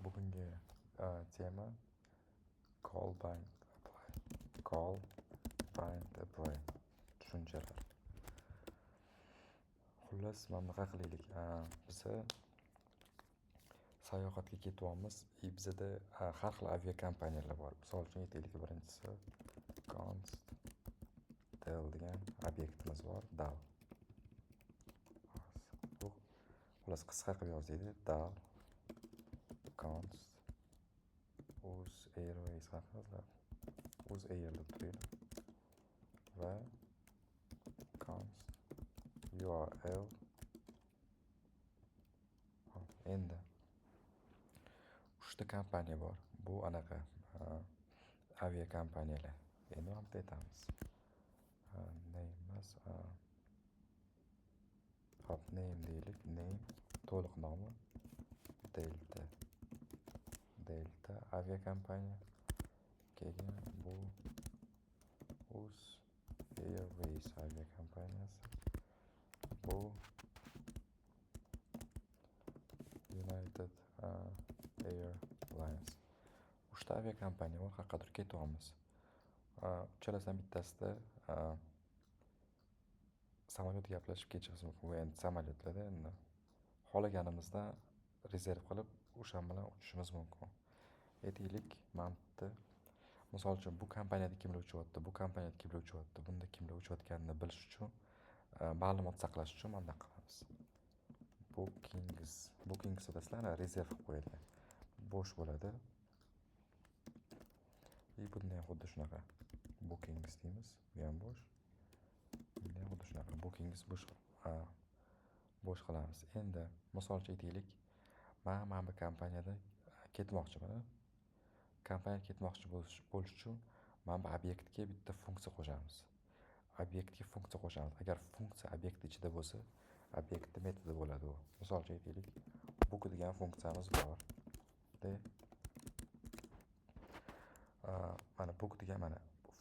bugungi tema call bind apply. Call bind apply tushunchalar. Xullas, mana bunaqa qilaylik. Biza sayohatga ketyapmiz. Bizada har xil aviakompaniyalar bor. Misol uchun aytaylik, birinchisi Constel degan obyektimiz bor. DAL. Bu xullas qisqa qilib yozaylik. DAL Cons Uz Airways haqida Uz Air deb turadi. Va Cons URL. Endi uchta kompaniya bor. Bu anaqa aviakompaniyalar. Endi ham aytamiz. Name emas. Hop, name deylik. Name to'liq nomi Delta aviakompaniya. Keyin bu Uz Airways aviakompaniyasi. Bu United Airlines. Uchta aviakompaniya bor, haqqa ketyapmiz. Uchalasidan bittasida samolyot gaplashib ketishimiz mumkin. Bu endi samolyotlarda endi xohlaganimizda rezerv qilib o'sha bilan uchishimiz mumkin. Aytaylik, mana bu yerda misol uchun bu kompaniyada kimlar uchyapti, bu kompaniyada kimlar uchyapti, bunda kimlar uchayotganini bilish uchun, ma'lumot saqlash uchun mana bunaqa qilamiz. Bookings bilasizlar, rezerv qilib qo'yadigan. Bo'sh bo'ladi. Bunda ham xuddi shunaqa. Bookings deymiz, bu ham bo'sh. Bunda ham xuddi shunaqa. Bookings bo'sh qilamiz. Endi misol uchun aytaylik, men bu kompaniyada ketmoqchiman. Kompaniyaga ketmoqchi bo'lish uchun men bu obyektga bitta funksiya qo'shamiz. Agar funksiya obyektning ichida bo'lsa, obyektning metodi bo'ladi u. Misol uchun aytaylik, book degan funksiyamiz bor. Mana book degan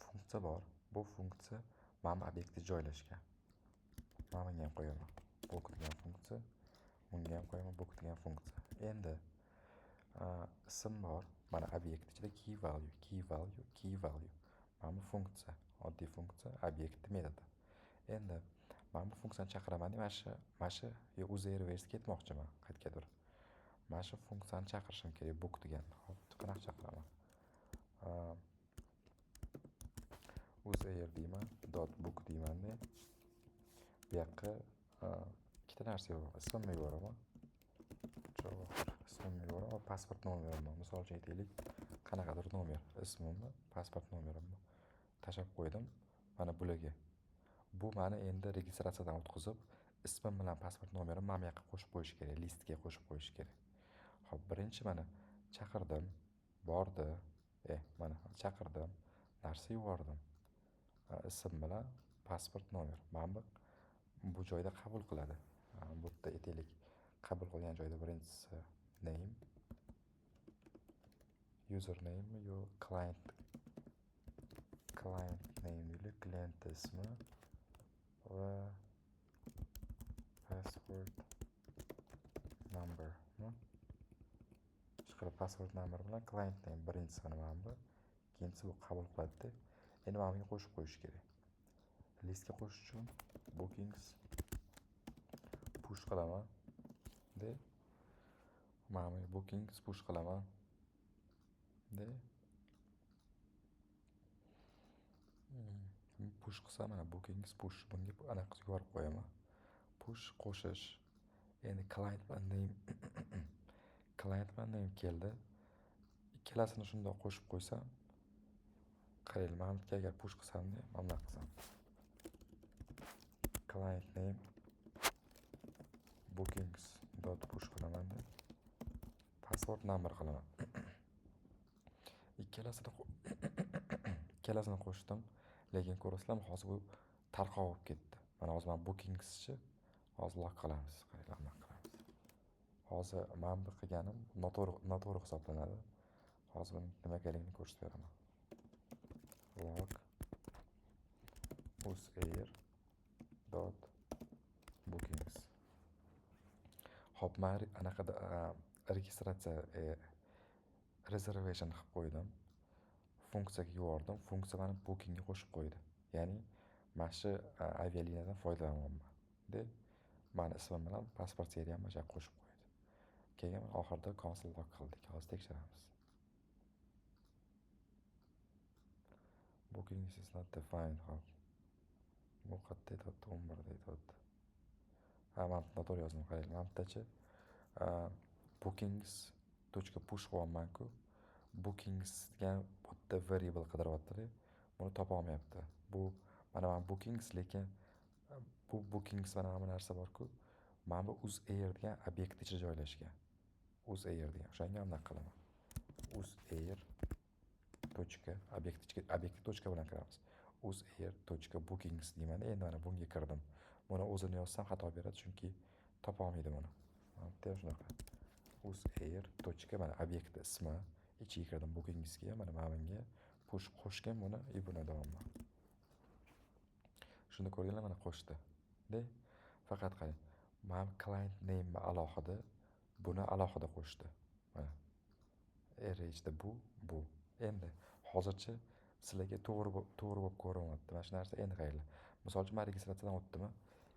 funksiya bor. Bu funksiya mana bu obyektda joylashgan. Mana bunga ham qo'yaman. Book degan funksiya, bunga ham qo'yaman book degan funksiya. Endi ism bor. Mana obyekt ichida key value. Mana bu funksiya, oddiy funksiya, obyektning metodi. Endi men bu funksiyani chaqiraman. Mana shu Uz Airways ketmoqchiman qayergadir. Mana shu funksiyani chaqirishim kerak, book degan. Hop, qanaqa chaqiraman? Uz Air deyman, .book deyman-da. Bu yoqqa ikkita narsa yo'q. Ismimni yuboraman. Ismimni yuboraman, pasport nomerimni. Misol uchun aytaylik, qanaqadir nomer, ismimni, pasport nomerimni tashab qo'ydim mana bularga. Bu meni endi registratsiyadan o'tkazib, ismim bilan pasport nomerimni mana bu yoqqa qo'shib qo'yish kerak, listga qo'shib qo'yish kerak. Xo'p, birinchi mana chaqirdim, bordi. Mana chaqirdim, narsa yubordim. Ism bilan pasport nomer. Mana bu joyda qabul qiladi. Bu yerda aytaylik, qabul qilgan joyda birinchisi name, username yo client name deylik, klient ismi va password number. Chiqarib password number bilan client name birinchisini mana bu, ikkinchisi bu qabul qiladi. Endi mana bunga qo'shib qo'yish kerak. Listga qo'shish uchun bookings push qilaman. Mana bu bookings push qilaman. Push qilsa mana bookings push, bunga anaqa yuborib qo'yaman. Push qo'shish. Endi client bilan name keldi. Ikkalasini shundoq qo'shib qo'ysam, qaraylik, mana bunga agar push qilsam-da, mana bunaqa qilsam. Client name bookings.push qilaman-da. Password number qilaman. ikkalasini qo'shdim, lekin ko'rasizlarmi, hozir bu tarqov bo'lib ketdi. Mana hozir men bookingschi hozir lock qilamiz. Qaranglar, qilamiz. Hozir men bu qilganim noto'g'ri hisoblanadi. Hozir buni nima kerakligini ko'rsatib beraman. Lock Uz Air .bookings. Hop, men anaqada registratsiya reservation qilib qo'ydim. Funksiyaga yubordim. Funksiya mani bookingga qo'shib qo'ydi. Ya'ni mana shu avialiniyadan foydalanyapman. De mani ismim bilan pasport seriyamni mana shu yerga qo'shib qo'ydi. Keyin oxirida cancel log qildik. Hozir tekshiramiz. Bookings is not defined. Bu qayerda aytyapti? 11da aytyapti. Mana noto'g'ri yozdim, qarang. Mana bittachi bookings.push qilyapman-ku. Bookings degan bitta variable qidiryapti-da. Buni topa olmayapti. Bu mana bookings, lekin bu bookings mana bu narsa bor-ku. Mana bu UzAir degan obyekt ichida joylashgan. UzAir degan. O'shanga anaqa qilaman. UzAir obyektga tochka bilan kiramiz. UzAir.bookings deyman. Endi mana bunga kirdim. Buni o'zini yozsam xato beradi, chunki topa olmaydi buni. Mana shunaqa. UzAir. Mana obyektni ismi ichiga kirdim. Bookingsga mana bunga push qo'shgan buni buni deyapman. Shuni ko'rganlar mana qo'shdi. De faqat qarang. Mana client name alohida, buni alohida qo'shdi. Mana RH'da bu. Endi hozircha sizlarga to'g'ri bo'lib ko'rinyapti. Mana shu narsa endi qaranglar. Misol uchun men registratsiyadan o'tdimmi?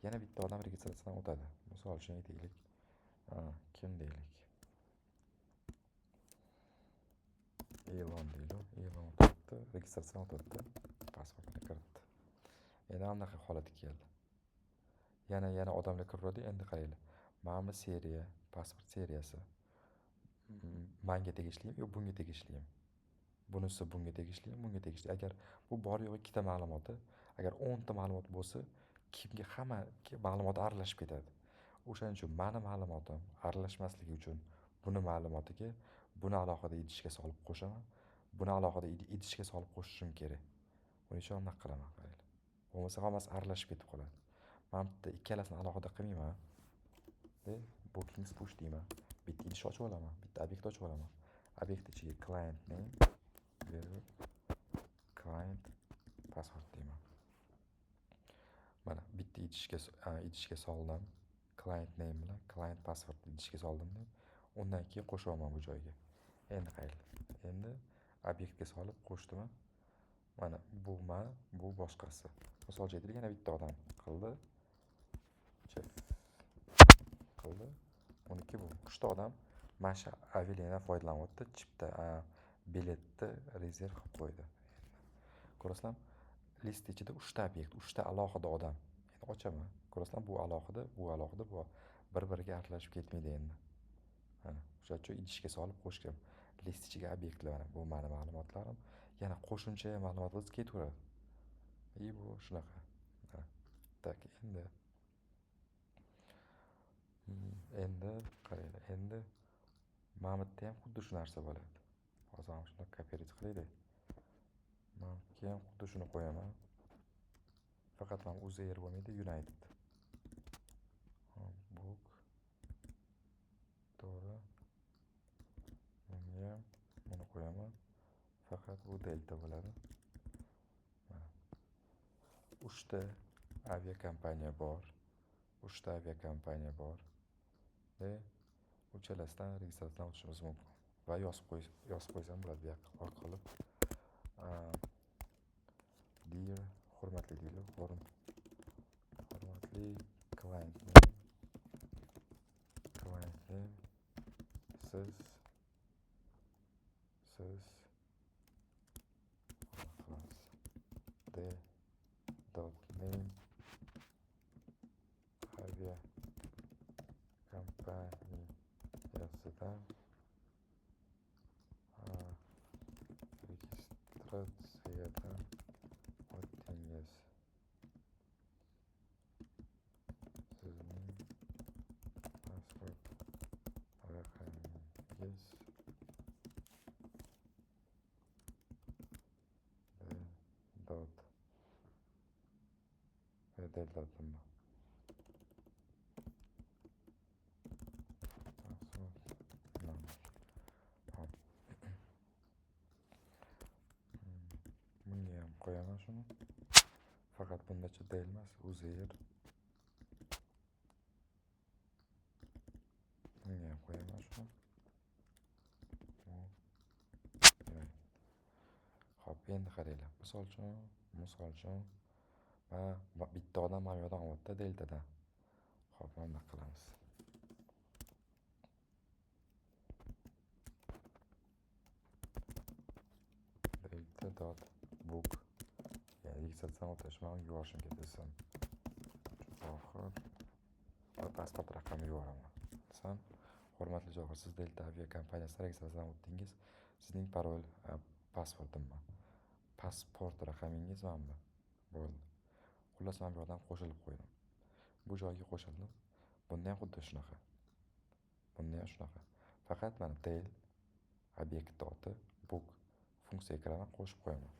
Yana bitta odam registratsiyadan o'tadi. Misol uchun aytaylik. Kim deylik? Elon deylik. Elon o'tdi, registratsiyadan o'tdi. Pasportini kiritdi. Endi anaqa holatga keldi. Yana odamlar kiraveradi. Endi qaranglar. Mana bu seriya, pasport seriyasi. Menga tegishlimi yo bunga tegishlimi? Bunisi bunga tegishli, bunga tegishli. Agar bu bor yo'g'i ikkita ma'lumoti, agar 10 ta ma'lumot bo'lsa, kimga hamma ma'lumot aralashib ketadi. O'shaning uchun meni ma'lumotim aralashmasligi uchun buni ma'lumotiga buni alohida idishga solib qo'shaman. Buni alohida idishga solib qo'shishim kerak. Buning uchun anaqa qilaman, qaranglar. Bo'lmasa hammasi aralashib ketib qoladi. Men bitta ikkalasini alohida qilmayman. Bookings push deyman. Bitta idish ochib olaman, bitta obyekt ochib olaman. Obyekt ichiga client name client password deyman. Mana bitta idishga soldim. Client name bilan client password idishga soldim-da. Undan keyin qo'shaman bu joyga. Endi qaranglar. Endi obyektga solib qo'shdim. Mana bu boshqasi. Misol uchun yana bitta odam qildi. Uniki bu. 3 ta odam mana shu avialiniyadan foydalanyapti. Chipta biletni rezerv qilib qo'ydi. Ko'rasizlarmi? List ichida 3 ta obyekt, 3 ta alohida odam. Endi ochaman. Ko'rasizlarmi? Bu alohida, bu bir-biriga aralashib ketmaydi endi. Mana o'sha uchun idishga solib qo'shdim. List ichiga obyektlar mana bu meni ma'lumotlarim. Yana qo'shimcha ma'lumotlar ketaveradi. Bu shunaqa. Tak, endi qaranglar. Endi mana bu yerda ham xuddi shu narsa bo'ladi. Hozir ham shuni kopiyaj qilaylik. Men keyin xuddi shuni qo'yaman. Faqat men UzAir bo'lmaydi, United. Book. To'g'ri. Bunga buni qo'yaman. Faqat bu Delta bo'ladi. Mana 3 ta aviakompaniya bor. Uchalasidan registratsiyadan o'tishimiz mumkin. Va yozib qo'ysam bo'ladi bu yoqqa orqali. Dear, hurmatli deylik, hurmatli client name, siz the dot name avia kompaniyasidan registratsiyadan o'tdingiz. Sizning pasport raqamingiz deltatim bor. Bunga ham qo'yaman shuni. Faqat bundacha del emas, UzAir. Bunga ham qo'yaman shuni. endi qaranglar. Misol uchun mana bitta odam mana bu yoqdan olyapti deltadan. Xo'p, mana bunaqa qilamiz. Delta dot book. Yani registratsiyadan o'tish man yuborishim kerak Johir va pasport raqamini yuboraman. Desam, hurmatli Johir, siz Delta aviakompaniyasida registratsiyadan o'tdingiz. Sizning parol pasportim bor. Pasport raqamingiz mana bu. Bo'ldi. Xullas men bu yerdan qo'shilib qo'ydim. Bu joyga qo'shildim. Bunda ham xuddi shunaqa. Faqat mana del obyekt oti book funksiyaga kiraman, qo'shib qo'yaman.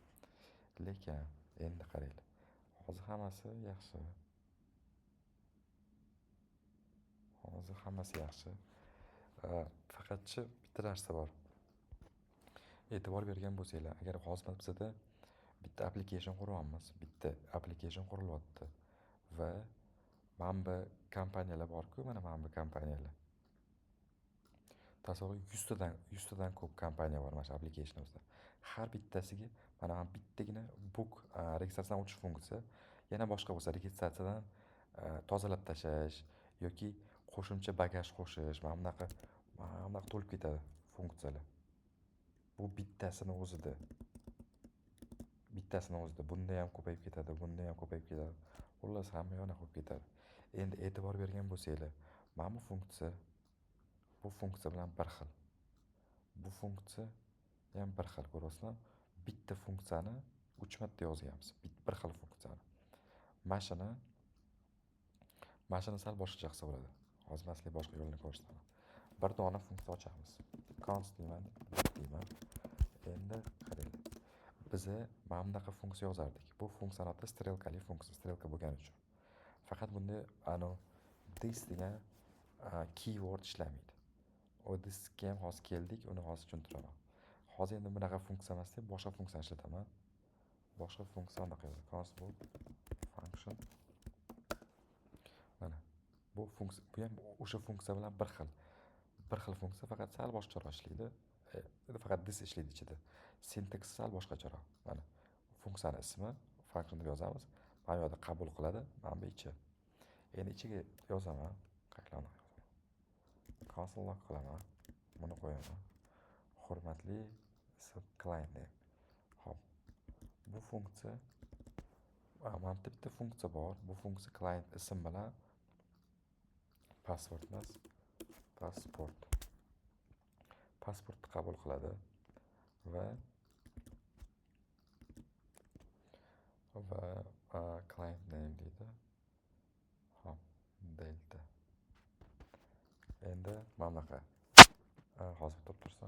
Lekin endi qaranglar. Hozir hammasi yaxshi. Faqatchi bitta narsa bor. E'tibor bergan bo'lsanglar, agar hozir bizda bitta application quryapmiz, bitta application qurilyapti va mana bu kompaniyalar bor-ku, mana bu kompaniyalar. Tasavvur 100 tadan ko'p kompaniya bor mana shu applicationimizda. Har bittasiga mana bittagina book registratsiyadan o'tish funksiyasi, yana boshqa bo'lsa registratsiyadan tozalab tashlash yoki qo'shimcha bagaj qo'shish, mana bunaqa to'lib ketadi funksiyalar. Bu bittasini o'zida. Bunda ham ko'payib ketadi, bunda ham ko'payib ketadi. Xullas hamma yoqda ko'payib ketadi. Endi e'tibor bergan bo'lsanglar, mana bu funksiya bilan bir xil. Bu funksiya ham bir xil, ko'rasizlar? Bitta funksiyani 3 marta yozganmiz. Bir xil funksiyani. Mashina sal boshqacha qilsa bo'ladi. Hozir sizlarga boshqa yo'lini ko'rsataman. Bir dona funksiya ochamiz. Const deyman. Endi qaranglar. Biz mana bunaqa funksiya yozardik. Bu funksiyani oti strelkali funksiya, strelka bo'lgani uchun. Faqat bunda this degan keyword ishlamaydi. O thisga ham hozir keldik, uni hozir tushuntiraman. Hozir endi bunaqa funksiya emas deb boshqa funksiyani ishlataman. Boshqa funksiya anaqa yozadi. Const function. Mana bu funksiya, bu ham o'sha funksiya bilan bir xil funksiya, faqat sal boshqaroq ishlaydi. Faqat this ishlaydi ichida. Sintaksi sal boshqacharoq. Mana funksiyani ismi function deb yozamiz. Mana bu yerda qabul qiladi, mana bu ichi. Endi ichiga yozaman. Qayerlarni yozaman? Console log qilaman. Buni qo'yaman. Hurmatli client name. Xo'p. Bu funksiya mana bitta funksiya bor. Bu funksiya client ism bilan pasportni qabul qiladi va client name deydi. Xo'p, delta. Endi mana bunaqa. Hozir tursa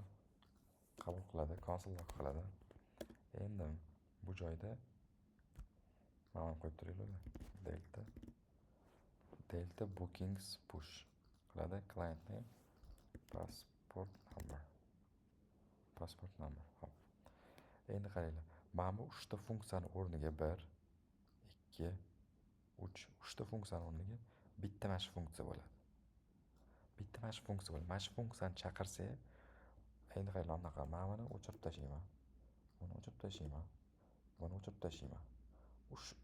qabul qiladi, console log qiladi. Endi bu joyda mana qo'yib turaylik. Delta bookings push qiladi, client name passport number. Hop. Endi qaranglar. Mana bu 3 ta funksiyani o'rniga 1 2 3 ta funksiyani o'rniga bitta mana shu funksiya bo'ladi. Mana shu funksiyani chaqirsa, endi qaranglar, bunaqa mana buni o'chirib tashlayman. Buni o'chirib tashlayman.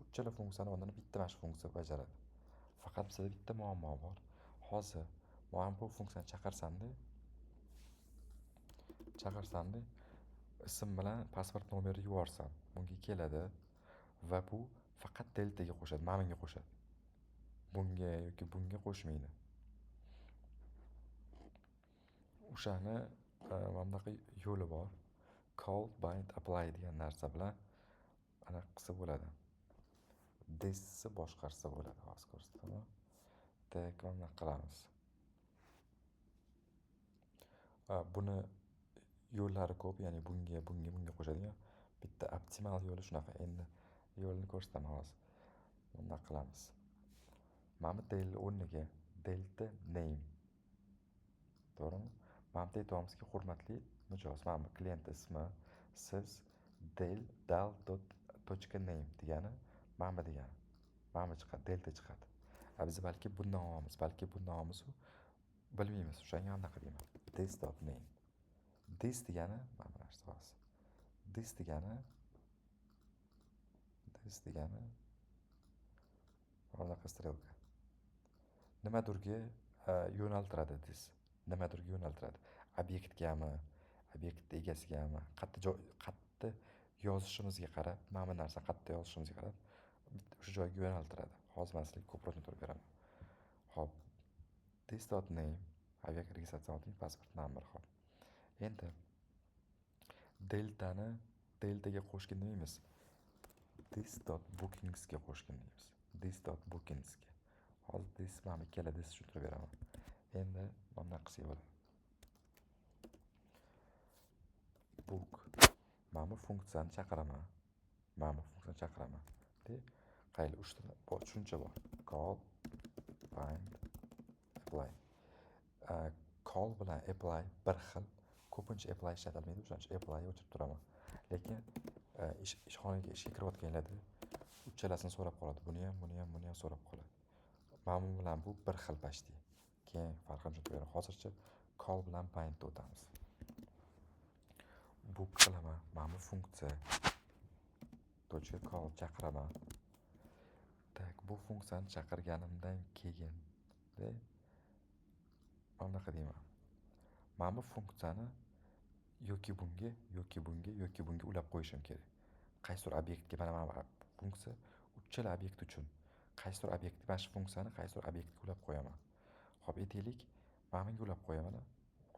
Uchala funksiyani o'rnini bitta mana shu funksiya bajaradi. Faqat bizda bitta muammo bor. Hozir mana bu funksiyani chaqirsamda ism bilan pasport nomeri yuborsam, bunga keladi va bu faqat deltaga qo'shadi, mana bunga qo'shadi. Bunga yoki bunga qo'shmaydi. O'shani mana bunaqa yo'li bor. Call bind apply degan narsa bilan ana qilsa bo'ladi. Thisni boshqarsa bo'ladi, hozir ko'rsataman. Tak, mana qilamiz. Buni yo'llari ko'p, ya'ni bunga qo'shadigan bitta optimal yo'li shunaqa. Endi yo'lini ko'rsataman hozir. Buni qilamiz. Mana bu del o'rniga delta name. To'g'rimi? Mana bu aytamizki, hurmatli mijoz, mana bu klient ismi, siz dal.name degani mana bu degani. Mana bu chiqadi, delta chiqadi. Biz balki bundan olamiz, bilmaymiz. O'shanga anaqa deyman. This.name. This degani mana bu narsa hozir. This degani this degani mana bunaqa strelka. Nimadirga yo'naltiradi this. Nimadirga yo'naltiradi. Obyektgami, obyektni egasigami, qayerda yozishimizga qarab, mana bu narsani qayerda yozishimizga qarab o'sha joyga yo'naltiradi. Hozir man sizlarga ko'proq tushuntirib beraman. Xo'p, this.name aviak registratsion pasport number. Xo'p. Endi deltaga qo'shgan demaymiz. This.bookings ga qo'shgan deymiz. This.bookings ga. Hozir this mana ikkala this tushuntirib beraman. Endi mana qilsak bo'ladi. Book mana bu funksiyani chaqiraman. De, qayli 3 ta tushuncha bor. Call, find, apply. Call bilan apply bir xil. Ko'pincha apply ishlatilmaydi, o'shaning uchun apply o'chirib turaman. Lekin ishxonaga ishga kirayotganlarda uchalasini so'rab qoladi. Buni ham so'rab qoladi. Mana bu bilan bu bir xil pashti. Keyin farqini tushuntirib beraman. Hozircha call bilan bindga o'tamiz. Book qilaman. Mana bu funksiya. To'chi call chaqiraman. Tak, bu funksiyani chaqirganimdan keyin mana bunaqa deyman. Mana bu funksiyani yoki bunga ulab qo'yishim kerak. Qaysidir obyektga mana bu funksiya uchala obyekt uchun qaysidir obyektga mana shu funksiyani qaysidir obyektga ulab qo'yaman. Xo'p, aytaylik, mana bunga ulab qo'yaman,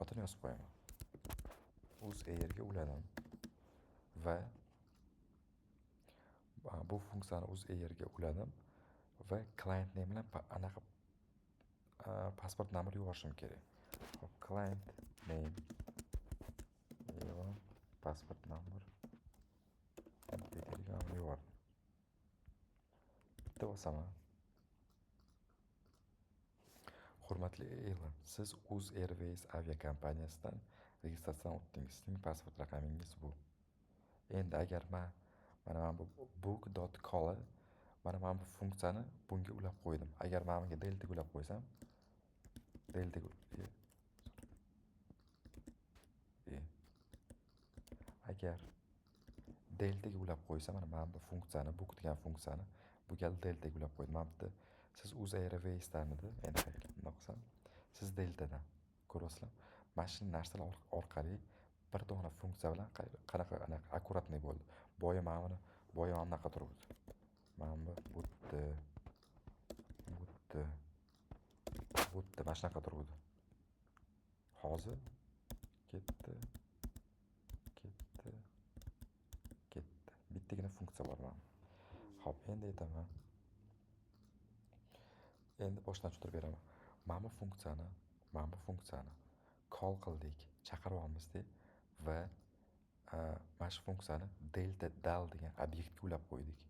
otini yozib qo'yaman. Uz erga uladim va bu funksiyani uz erga uladim va client name bilan anaqa pasport nomer yuborishim kerak. Xo'p, client name pasport nomer yubordim. Bitta bosaman. Hurmatli E'lon, siz Uz Airways aviakompaniyasidan registratsiyadan o'tdingiz. Sizning pasport raqamingiz bu. Endi agar mana bu book.call mana bu funksiyani bunga ulab qo'ydim. Agar men bunga deltaga ulab qo'ysam, agar deltaga ulab qo'ysam, mana bu funksiyani, book degan funksiyani bu gal deltaga ulab qo'ydim. Mana bitta siz Uz Airways'danmidi? Endi bunday qilsam, siz deltadan ko'rasizlar. Mana shu narsalar orqali bir dona funksiya bilan qanaqa akkuratniy bo'ldi. Boya mana bunaqa turibdi. Mana bu mana shunaqa turibdi. Hozir ketdi. Bittagina funksiya bor mana. Xo'p, endi aytaman. Endi boshdan tushuntirib beraman. Mana bu funksiyani call qildik, chaqirib olmizdik va mana shu funksiyani dal degan obyektga ulab qo'ydik.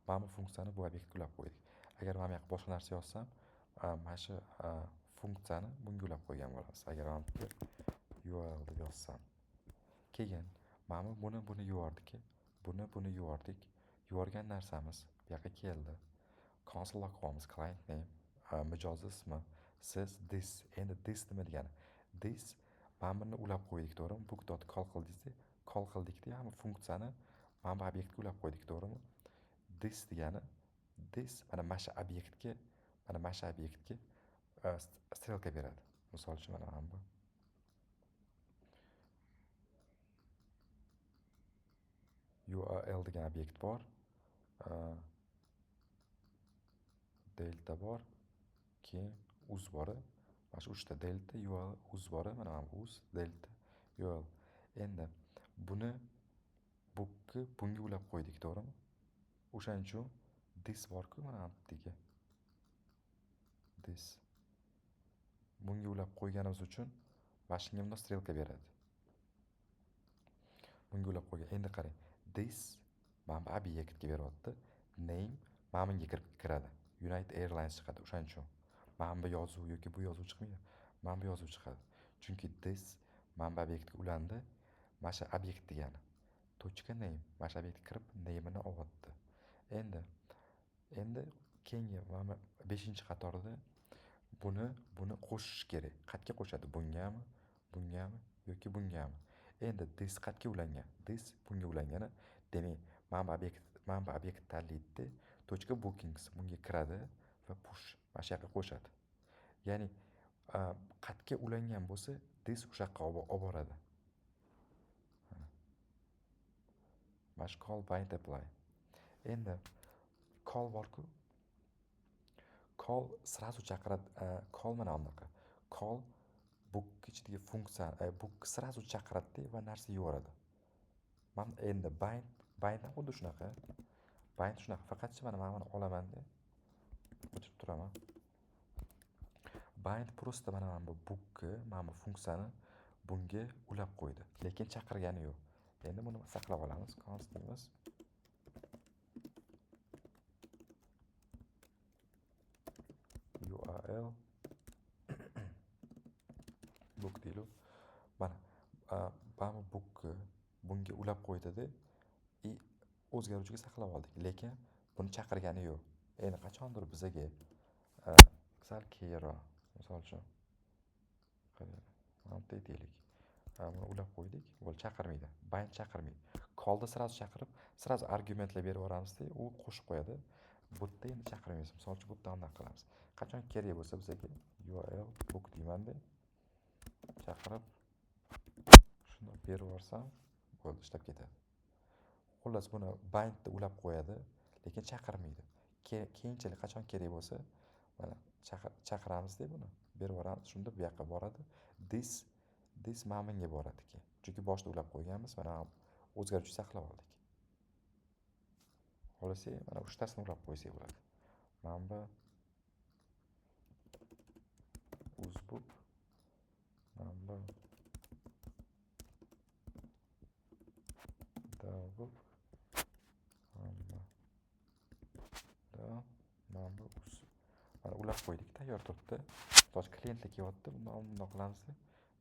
Mana bu funksiyani bu obyektga ulab qo'ydik. Agar men bu yoqqa boshqa narsa yozsam, mana shu funksiyani bunga ulab qo'ygan bo'lamiz. Agar men bu URL deb yozsam, keyin mana buni yubordik. Buni yubordik. Yuborgan narsamiz bu yoqqa keldi. Console log'imiz client name, mijoz ismi, siz this. Endi this nima degani? This mana buni ulab qo'ydik, to'g'rimi? Book.call qildingiz-da, call qildik-da, hamma funksiyani mana bu obyektga ulab qo'ydik, to'g'rimi? This degani mana shu obyektga strelka beradi. Misol uchun mana bu URL degan obyekt bor. Delta bor. Keyin uz bor. Mana shu 3 ta delta, URL, uz bor. Mana bu uz, delta, URL. Endi buni bunga ulab qo'ydik, to'g'rimi? O'shaning uchun this bor-ku, mana bu yerga. This. Bunga ulab qo'yganimiz uchun mana shunga bunday strelka beradi. Bunga ulab qo'ygan. Endi qarang. This mana bu obyektga beryapti. Name mana bunga kiradi. United Airlines chiqadi o'shaning uchun. Mana bu yozuv yoki bu yozuv chiqmaydi. Mana bu yozuv chiqadi. Chunki this mana bu obyektga ulandi. Mana shu obyekt degani. Tochka name mana shu obyektga kirib name'ini olyapti. Endi keyingi mana 5-qatorda buni qo'shish kerak. Qayerga qo'shadi? Bungami yoki bungami? Endi this qayerga ulangan? This bunga ulangani. Demak, mana bu obyekt mana bu obyekt tanlaydida точка bookings bunga kiradi va push mana shu yoqqa qo'shadi. Ya'ni qatga ulangan bo'lsa this o'sha yoqqa olib boradi. Mana shu call bind apply. Endi call borku, call сразу chaqiradi. Call mana bunaqa. Call book ichidagi funksiya book сразу chaqiradida va narsa yuboradi. Mana endi bind ham xuddi shunaqa. Bind shunaqa, faqatcha mana buni olaman-da. O'chirib turaman. Bind просто mana bu bookni, mana bu funksiyani bunga ulab qo'ydi, lekin chaqirgani yo'q. Endi buni saqlab olamiz. Const deymiz. URL book deylik. Mana bu bookni bunga ulab qo'ydi-da, o'zgaruvchiga saqlab oldik, lekin buni chaqirgani yo'q. Endi qachondir bizaga sal keyinroq, misol uchun mana bunday deylik. Buni ulab qo'ydik, bu chaqirmaydi. Bind chaqirmaydi. Call'da sразу chaqirib, sразу argumentlar berib yuboramiz-da, u qo'shib qo'yadi. Bu yerda endi chaqirmaymiz. Misol uchun bu yerda undaq qilamiz. Qachon kerak bo'lsa bizga URL book deyman-da. Chaqirib shuni berib yuborsam, bo'ldi, ishlab ketadi. Xullas buni bindni ulab qo'yadi, lekin chaqirmaydi. Keyinchalik qachon kerak bo'lsa, mana chaqiramizda buni, berib yuboramiz, shunda bu yoqqa boradi. This mana bunga boradi keyin. Chunki boshda ulab qo'yganmiz, mana o'zgaruvchi saqlab oldik. Xohlasa, mana 3 tasini ulab qo'ysak bo'ladi. Mana bu uzbook, mana bu davbook, mana bu uz. Mana ulab qo'ydik, tayyor turibdi. Hozir klientlar kelyapti, bundan qilamiz-da,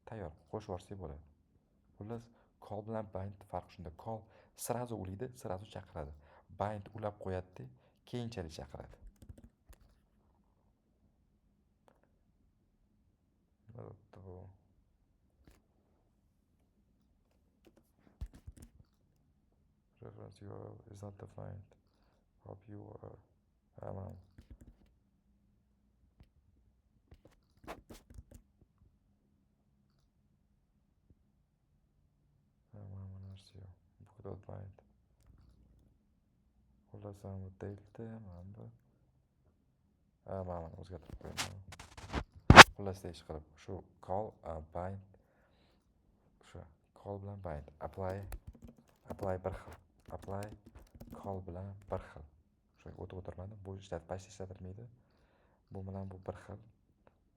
tayyor, qo'shib yuborsak bo'ladi. Xullas, call bilan bind farqi shunda. Call sразу ulaydi, sразу chaqiradi. Bind ulab qo'yadi-da, keyinchalik chaqiradi. Reference URL is not defined. Hope you are. Mana narsa yo'q. Book.bind. Xullas, bu delta, mana bu. Mana o'zgartirib qo'yaman. Xullas, ish qilib, shu call bind, shu call bilan bind apply bir xil. Apply call bilan bir xil. Shunga o'tirmadi. Bu ishlatilmaydi. Bu bilan bu bir xil.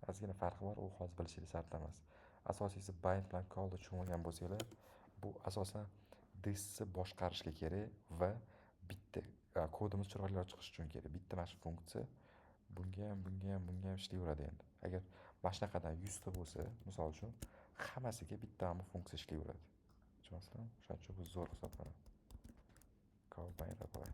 Ozgina farqi bor, u hozir bilishingiz shart emas. Asosiysi bind bilan callni tushungan bo'lsanglar, bu asosan this'ni boshqarishga kerak va bitta kodimiz chiroyli chiqishi uchun kerak. Bitta mana shu funksiya bunga ham ishlayveradi endi. Agar mana shunaqadan 100 ta bo'lsa, misol uchun, hammasiga bitta ham funksiya ishlayveradi. Tushunasizmi? Shuning uchun bu zo'r hisoblanadi. Call bind apply.